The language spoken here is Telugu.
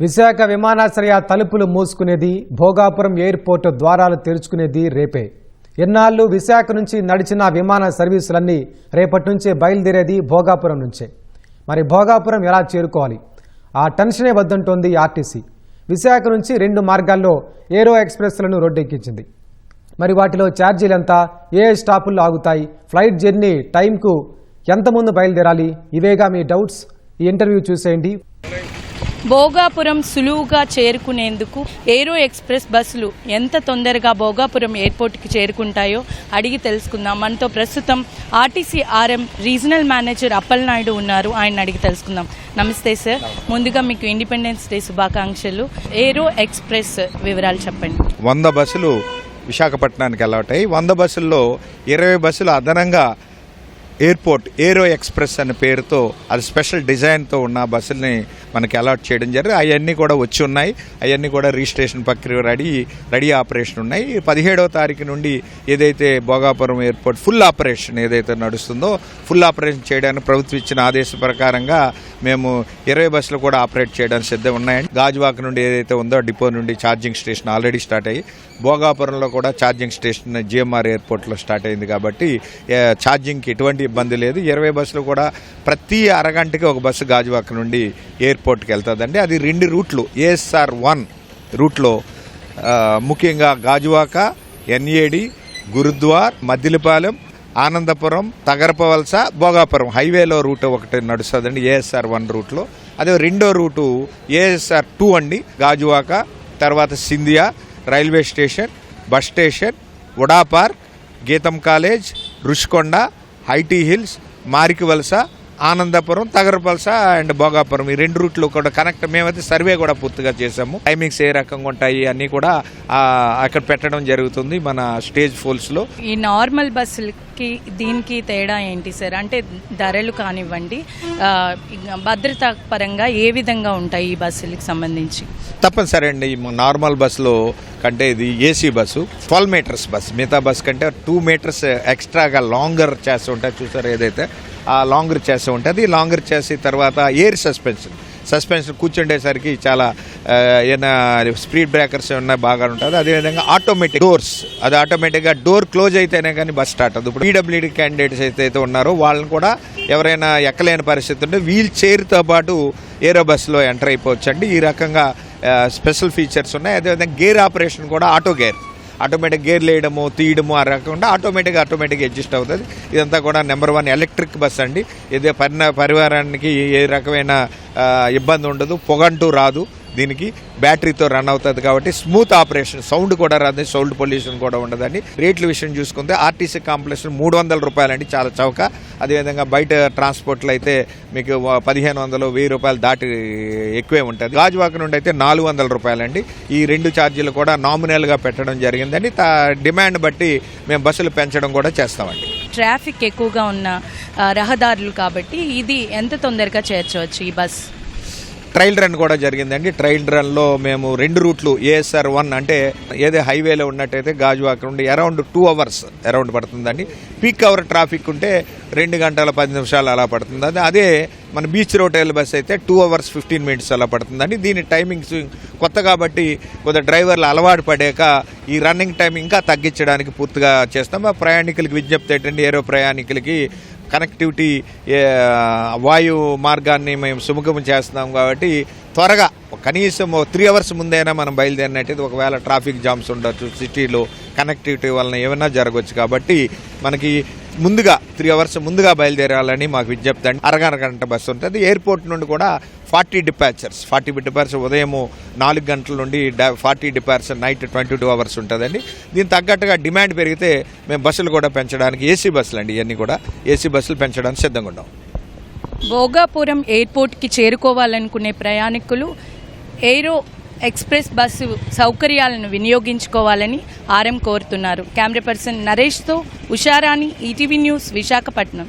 విశాఖ విమానాశ్రయ తలుపులు మూసుకునేది, భోగాపురం ఎయిర్పోర్టు ద్వారాలు తెరుచుకునేది రేపే. ఎన్నాళ్ళు విశాఖ నుంచి నడిచిన విమాన సర్వీసులన్నీ రేపటి నుంచే బయలుదేరేది భోగాపురం నుంచే. మరి భోగాపురం ఎలా చేరుకోవాలి? ఆ టెన్షనే వద్దంటోంది ఆర్టీసీ. విశాఖ నుంచి 2 మార్గాల్లో ఏరో ఎక్స్ప్రెస్లను రోడ్డెక్కించింది. మరి వాటిలో ఛార్జీలు ఎంత, ఏ స్టాపుల్లో ఆగుతాయి, ఫ్లైట్ జర్నీ టైంకు ఎంత ముందు బయలుదేరాలి? ఇవేగా మీ డౌట్స్. ఈ ఇంటర్వ్యూ చూసేయండి. భోగాపురం సులువుగా చేరుకునేందుకు ఏరో ఎక్స్ప్రెస్ బస్సులు ఎంత తొందరగా భోగాపురం ఎయిర్పోర్ట్కి చేరుకుంటాయో అడిగి తెలుసుకుందాం. మనతో ప్రస్తుతం RTC RM regional manager Appalanaidu ఉన్నారు. ఆయన అడిగి తెలుసుకుందాం. నమస్తే సార్, ముందుగా మీకు ఇండిపెండెన్స్ డే శుభాకాంక్షలు. ఏరో ఎక్స్ప్రెస్ వివరాలు చెప్పండి. 100 బస్సులు విశాఖపట్నానికి వెళ్ళవుతాయి. 100 బస్సుల్లో 20 బస్సులు అదనంగా ఎయిర్పోర్ట్ ఏరో ఎక్స్ప్రెస్ అనే పేరుతో, అది స్పెషల్ డిజైన్తో ఉన్న బస్సుల్ని మనకి అలాట్ చేయడం జరిగింది. అవన్నీ కూడా వచ్చి ఉన్నాయి. అవన్నీ కూడా రిజిస్ట్రేషన్ ప్రక్రియ రెడీ ఆపరేషన్ ఉన్నాయి. 17వ తారీఖు నుండి ఏదైతే భోగాపురం ఎయిర్పోర్ట్ ఫుల్ ఆపరేషన్ ఏదైతే నడుస్తుందో, ఫుల్ ఆపరేషన్ చేయడానికి ప్రభుత్వం ఇచ్చిన ఆదేశం ప్రకారంగా మేము 20 బస్సులు కూడా ఆపరేట్ చేయడానికి సిద్ధం ఉన్నాయండి. గాజువాక నుండి ఏదైతే ఉందో డిపో నుండి ఛార్జింగ్ స్టేషన్ ఆల్రెడీ స్టార్ట్ అయ్యి, భోగాపురంలో కూడా ఛార్జింగ్ స్టేషన్ జిఎంఆర్ ఎయిర్పోర్ట్లో స్టార్ట్ అయింది. కాబట్టి ఛార్జింగ్కి ఎటువంటి ఇబ్బంది లేదు. 20 బస్సులు కూడా ప్రతి అరగంటకి ఒక బస్సు గాజువాక నుండి ఎయిర్పోర్ట్కి వెళ్తుందండి. అది 2 రూట్లు. ఏఎస్ఆర్ 1 రూట్లో ముఖ్యంగా గాజువాక, ఎన్ఏడి, గురుద్వార్, మద్దిలపాలెం, ఆనందపురం, తగరపవలస, భోగాపురం హైవేలో రూట్ ఒకటి నడుస్తుందండి ఏఎస్ఆర్ 1 రూట్లో. అదే 2వ రూటు ఏఎస్ఆర్ 2 అండి. గాజువాక తర్వాత Sindhia railway station, bus station, Uda park, Gitam college, Rushikonda, IT hills, Marikavalasa, Anandapuram, Tagarapuvalasa and Bhogapuram ఈ 2 రూట్లు కూడా కనెక్ట్. మేమైతే సర్వే కూడా పూర్తిగా చేసాము. టైమింగ్స్ ఏ రకంగా ఉంటాయి అన్నీ కూడా అక్కడ పెట్టడం జరుగుతుంది మన స్టేజ్ ఫోల్స్లో. ఈ నార్మల్ బస్సులకి దీనికి తేడా ఏంటి సార్? అంటే ధరలు కానివ్వండి, భద్రతా పరంగా ఏ విధంగా ఉంటాయి ఈ బస్సులకు సంబంధించి? తప్పనిసరి అండి. నార్మల్ బస్సులో కంటే ఇది ఏసీ బస్సు 12 మీటర్స్ బస్. మిగతా బస్ కంటే 2 మీటర్స్ ఎక్స్ట్రాగా లాంగర్ చేసి ఉంటాయి. చూసారు ఏదైతే ఆ లాంగర్ చేసి ఉంటుంది. లాంగర్ చేసి తర్వాత ఎయిర్ సస్పెన్షన్ కూర్చుండేసరికి చాలా ఏదైనా స్పీడ్ బ్రేకర్స్ ఏమన్నా బాగా ఉంటుంది. అదేవిధంగా ఆటోమేటిక్ డోర్స్, అది ఆటోమేటిక్గా డోర్ క్లోజ్ అయితేనే కానీ బస్ స్టార్ట్ అవుతుంది. ఇప్పుడు పీడబ్ల్యూడీ క్యాండిడేట్స్ అయితే ఉన్నారో వాళ్ళని కూడా ఎవరైనా ఎక్కలేని పరిస్థితి ఉంటే వీల్ చైర్తో పాటు ఏరో బస్సులో ఎంటర్ అయిపోవచ్చండి. ఈ రకంగా స్పెషల్ ఫీచర్స్ ఉన్నాయి. అదేవిధంగా గేర్ ఆపరేషన్ కూడా ఆటోమేటిక్ గేర్ వేయడము తీయడము ఆ రకంగా ఆటోమేటిక్ అడ్జస్ట్ అవుతుంది. ఇదంతా కూడా నెంబర్ 1 ఎలక్ట్రిక్ బస్ అండి. ఇదే పరివారానికి ఏ రకమైన ఇబ్బంది ఉండదు, పొగంటూ రాదు. దీనికి బ్యాటరీతో రన్ అవుతుంది కాబట్టి స్మూత్ ఆపరేషన్, సౌండ్ కూడా రాదు, సౌండ్ పొల్యూషన్ కూడా ఉండదండి. రేట్ల విషయం చూసుకుంటే ఆర్టీసీ కాంప్లెక్స్ 300 రూపాయలండి, చాలా చౌక. అదేవిధంగా బయట ట్రాన్స్పోర్ట్లో అయితే మీకు 1500, 1000 రూపాయలు దాటి ఎక్కువే ఉంటుంది. గాజువాక నుండి అయితే 400 రూపాయలండి. ఈ 2 ఛార్జీలు కూడా నామినల్గా పెట్టడం జరిగిందండి. డిమాండ్ బట్టి మేము బస్సులు పెంచడం కూడా చేస్తామండి. ట్రాఫిక్ ఎక్కువగా ఉన్న రహదారులు కాబట్టి ఇది ఎంత తొందరగా చేర్చవచ్చు ఈ బస్? ట్రయల్ రన్ కూడా జరిగిందండి. ట్రయల్ రన్లో మేము 2 రూట్లు ఏఎస్ఆర్ 1 అంటే ఏదో హైవేలో ఉన్నట్టయితే గాజువాక నుండి అరౌండ్ 2 అవర్స్ పడుతుందండి. పీక్ అవర్ ట్రాఫిక్ ఉంటే 2 గంటల 10 నిమిషాలు అలా పడుతుంది. అదే మన బీచ్ రోడ్ బస్ అయితే 2 అవర్స్ 15 మినిట్స్ అలా పడుతుందండి. దీని టైమింగ్స్ కొత్త కాబట్టి కొద్దిగా డ్రైవర్లు అలవాటు పడాక ఈ రన్నింగ్ టైం ఇంకా తగ్గించడానికి పూర్తిగా చేస్తాం. ప్రయాణికులకి విజ్ఞప్తి ఏంటంటే, ఏరో ప్రయాణికులకి కనెక్టివిటీ వాయు మార్గాన్ని మేము సుముఖం చేస్తున్నాం కాబట్టి త్వరగా కనీసం 3 అవర్స్ ముందైనా మనం బయలుదేరినట్టయితే ఒకవేళ ట్రాఫిక్ జామ్స్ ఉండొచ్చు, సిటీలో కనెక్టివిటీ వలన ఏమైనా జరగవచ్చు. కాబట్టి మనకి ముందుగా 3 అవర్స్ ముందుగా బయలుదేరాలని మాకు విజ్ఞప్తి అండి. అరగంట బస్సు ఉంటుంది. ఎయిర్పోర్ట్ నుండి కూడా 40 డిపార్చర్స్ ఉదయం 4 గంటల నుండి 40 డిపార్చర్ నైట్ 22 అవర్స్ ఉంటుందండి. దీనికి తగ్గట్టుగా డిమాండ్ పెరిగితే మేము బస్సులు కూడా పెంచడానికి, ఏసీ బస్సులు అండి ఇవన్నీ కూడా ఏసీ బస్సులు పెంచడానికి సిద్ధంగా ఉన్నాం. భోగాపురం ఎయిర్పోర్ట్కి చేరుకోవాలనుకునే ప్రయాణికులు ఏరో ఎక్స్ప్రెస్ బస్సు సౌకర్యాలను వినియోగించుకోవాలని ఆర్ఎం కోరుతున్నారు. కెమెరా పర్సన్ నరేష్తో ఉషారాణి, ఈటీవీ న్యూస్, విశాఖపట్నం.